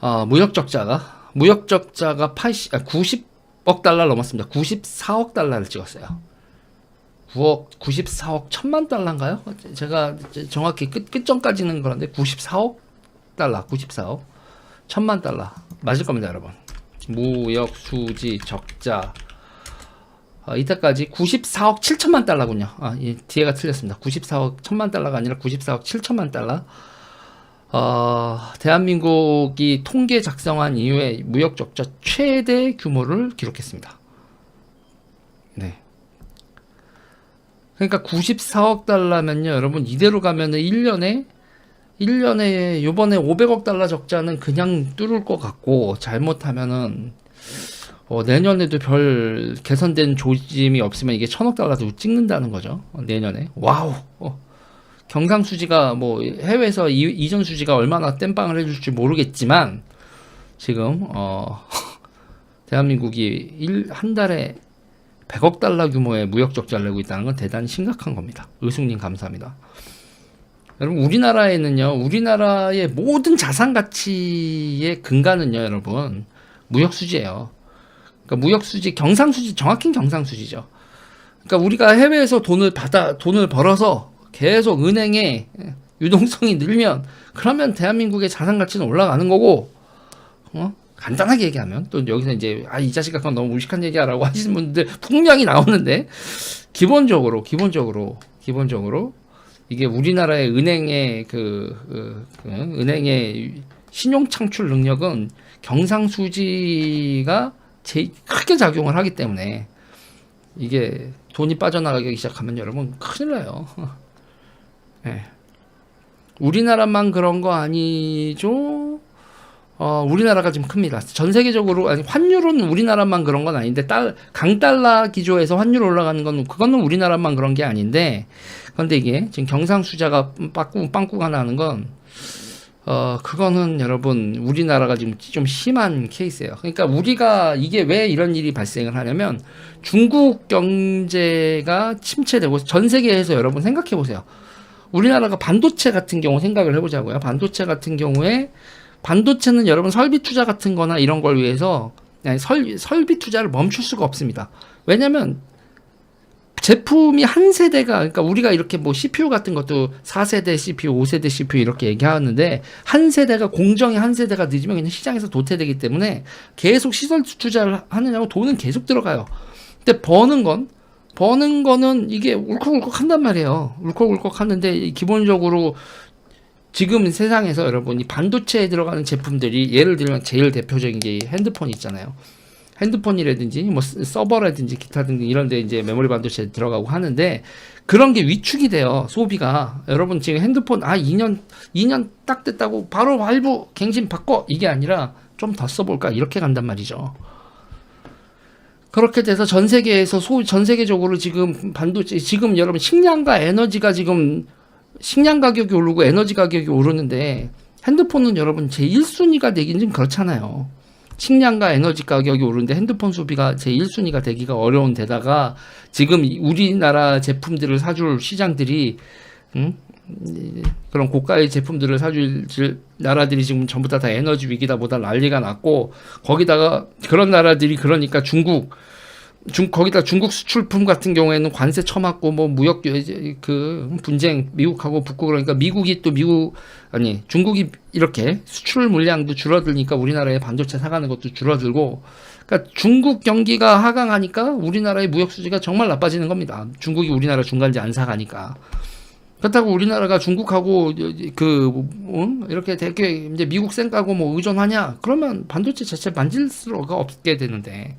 무역적자가 90억 달러 넘었습니다. 94억 달러를 찍었어요. 94억 1000만 달러인가요? 제가 정확히 끝전까지는 그런데 94억 달러, 94억 1000만 달러 맞을 겁니다, 여러분. 무역 수지 적자 이때까지 94억 7천만 달러군요. 뒤에가 틀렸습니다. 94억 1000만 달러가 아니라 94억 7천만 달러. 대한민국이 통계 작성한 이후에 무역 적자 최대 규모를 기록했습니다. 네. 그러니까 94억 달러면요, 여러분, 이대로 가면은 1년에 요번에 500억 달러 적자는 그냥 뚫을 것 같고, 잘못하면은 내년에도 별 개선된 조짐이 없으면 이게 1000억 달러도 찍는다는 거죠. 내년에. 와우. 경상수지가 뭐 해외에서 이전 수지가 얼마나 땜빵을 해줄지 모르겠지만 지금 대한민국이 한 달에 100억 달러 규모의 무역 적자를 내고 있다는 건 대단히 심각한 겁니다. 의숙님 감사합니다. 여러분, 우리나라의 모든 자산 가치의 근간은요, 여러분, 무역 수지예요. 그러니까 무역 수지, 경상수지, 정확히 경상수지죠. 그러니까 우리가 해외에서 돈을 벌어서 계속 은행에 유동성이 늘면, 그러면 대한민국의 자산 가치는 올라가는 거고, 간단하게 얘기하면, 또 여기서 이제, 이 자식아, 그건 너무 무식한 얘기야라고 하시는 분들 분명히 나오는데, 기본적으로, 이게 우리나라의 은행의 은행의 신용 창출 능력은 경상수지가 제일 크게 작용을 하기 때문에, 이게 돈이 빠져나가기 시작하면 여러분 큰일 나요. 네. 우리나라만 그런 거 아니죠? 우리나라가 좀 큽니다. 전 세계적으로, 환율은 우리나라만 그런 건 아닌데, 강달러 기조에서 환율 올라가는 건, 그거는 우리나라만 그런 게 아닌데, 근데 이게 지금 경상수자가 빵꾸가 나는 건, 그거는 여러분, 우리나라가 지금 좀 심한 케이스예요. 그러니까 우리가 이게 왜 이런 일이 발생을 하냐면, 중국 경제가 침체되고, 전 세계에서 여러분 생각해 보세요. 우리나라가 반도체 같은 경우 생각을 해보자고요. 반도체 같은 경우에, 반도체는 여러분 설비 투자 같은 거나 이런 걸 위해서 설비 투자를 멈출 수가 없습니다. 왜냐면 제품이 한 세대가, 그러니까 우리가 이렇게 뭐 CPU 같은 것도 4세대 CPU, 5세대 CPU 이렇게 얘기하는데, 한 세대가, 공정이 한 세대가 늦으면 그냥 시장에서 도태되기 때문에 계속 시설 투자를 하느냐고 돈은 계속 들어가요. 근데 버는 거는 이게 울컥울컥 한단 말이에요. 울컥울컥 하는데, 기본적으로 지금 세상에서 여러분, 이 반도체에 들어가는 제품들이, 예를 들면 제일 대표적인 게 핸드폰 있잖아요. 핸드폰이라든지 뭐 서버라든지 기타 등등 이런 데 이제 메모리 반도체 들어가고 하는데, 그런 게 위축이 돼요, 소비가. 여러분, 지금 핸드폰 2년 딱 됐다고 바로 할부 갱신 바꿔, 이게 아니라 좀 더 써볼까, 이렇게 간단 말이죠. 그렇게 돼서 전 세계적으로 지금 반도체, 지금 여러분 식량과 에너지가 지금, 식량 가격이 오르고 에너지 가격이 오르는데, 핸드폰은 여러분 제 1순위가 되긴 좀 그렇잖아요. 식량과 에너지 가격이 오르는데 핸드폰 소비가 제 1순위가 되기가 어려운 데다가, 지금 우리나라 제품들을 사줄 시장들이, 그런 고가의 제품들을 사줄 나라들이 지금 전부 다 에너지 위기다 보다 난리가 났고, 거기다가 그런 나라들이, 그러니까 거기다 중국 수출품 같은 경우에는 관세 쳐맞고, 뭐 무역 분쟁, 미국하고 붙고, 그러니까 중국이 이렇게 수출 물량도 줄어들니까 우리나라에 반도체 사가는 것도 줄어들고, 그러니까 중국 경기가 하강하니까 우리나라의 무역 수지가 정말 나빠지는 겁니다. 중국이 우리나라 중간재 안 사가니까. 그렇다고 우리나라가 중국하고 이렇게 되게 이제 미국 쌩까고 뭐 의존하냐? 그러면 반도체 자체 만질 수가 없게 되는데,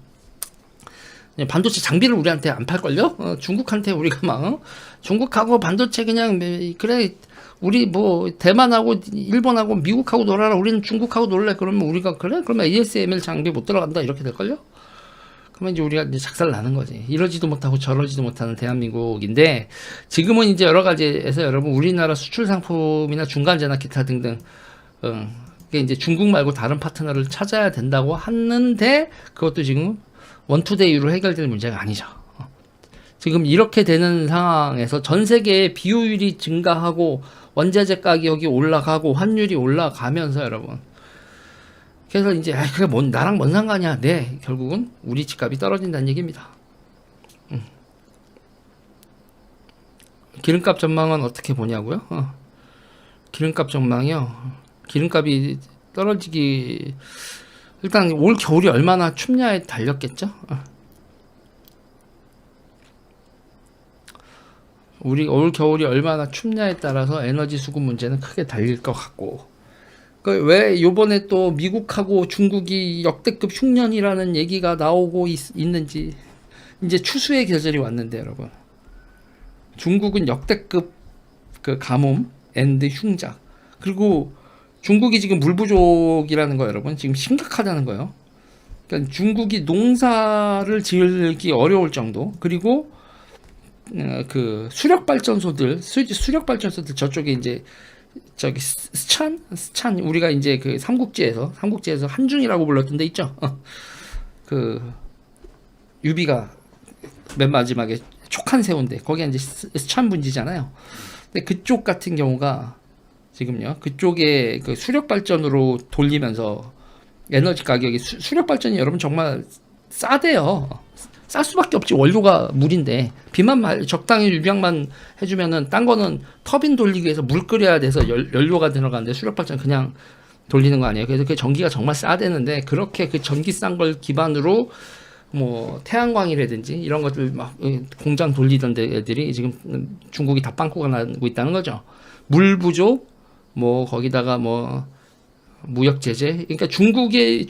반도체 장비를 우리한테 안 팔걸요? 중국한테 우리가 중국하고 반도체 그냥, 그래, 우리 뭐 대만하고 일본하고 미국하고 놀아라, 우리는 중국하고 놀래. 그러면 우리가, 그래? 그러면 ASML 장비 못 들어간다, 이렇게 될걸요? 그러면 이제 우리가 이제 작살 나는 거지. 이러지도 못하고 저러지도 못하는 대한민국인데, 지금은 이제 여러 가지에서 여러분, 우리나라 수출 상품이나 중간재나 기타 등등, 그게 이제 중국 말고 다른 파트너를 찾아야 된다고 하는데, 그것도 지금 원투데이로 해결될 문제가 아니죠. 지금 이렇게 되는 상황에서 전 세계의 비효율이 증가하고 원자재 가격이 올라가고 환율이 올라가면서 여러분, 그래서 이제 그게 뭔 나랑 뭔 상관이야. 네, 결국은 우리 집값이 떨어진다는 얘기입니다. 기름값 전망은 어떻게 보냐고요? 기름값 전망이요. 기름값이 떨어지기 일단 올 겨울이 얼마나 춥냐에 달렸겠죠. 우리 올 겨울이 얼마나 춥냐에 따라서 에너지 수급 문제는 크게 달릴 것 같고. 왜 요번에 또 미국하고 중국이 역대급 흉년이라는 얘기가 나오고 있는지 이제 추수의 계절이 왔는데 여러분. 중국은 역대급 그 가뭄 앤드 흉작. 그리고 중국이 지금 물 부족이라는 거 여러분 지금 심각하다는 거예요. 그러니까 중국이 농사를 지을기 어려울 정도. 그리고 그 수력 발전소들 저쪽에 이제 저기 스찬 우리가 이제 그 삼국지에서 한중이라고 불렀던 데 있죠. 그 유비가 맨 마지막에 촉한 세운데 거기가 이제 스찬 분지잖아요. 근데 그쪽 같은 경우가 지금요 그쪽에 그 수력 발전으로 돌리면서 에너지 가격이 수력 발전이 여러분 정말 싸대요. 쌀 수밖에 없지. 원료가 물인데 비만 적당히 유량만 해주면은 딴 거는 터빈 돌리기 위해서 물 끓여야 돼서 연료가 들어가는데 수력 발전 그냥 돌리는 거 아니에요. 그래서 그 전기가 정말 싸대는데 그렇게 그 전기 싼 걸 기반으로 뭐 태양광이라든지 이런 것들 막 공장 돌리던 애들이 지금 중국이 다 빵꾸가 나고 있다는 거죠. 물 부족 뭐 거기다가 뭐 무역 제재. 그러니까 중국이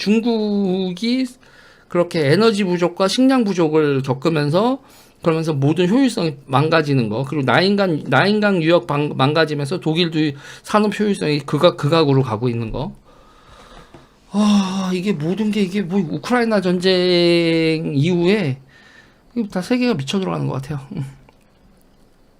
그렇게 에너지 부족과 식량 부족을 겪으면서 그러면서 모든 효율성이 망가지는 거. 그리고 나인강 유역 망가지면서 독일도 산업 효율성이 극악으로 가고 있는 거. 이게 모든 게 이게 뭐 우크라이나 전쟁 이후에 다 세계가 미쳐 들어가는 것 같아요.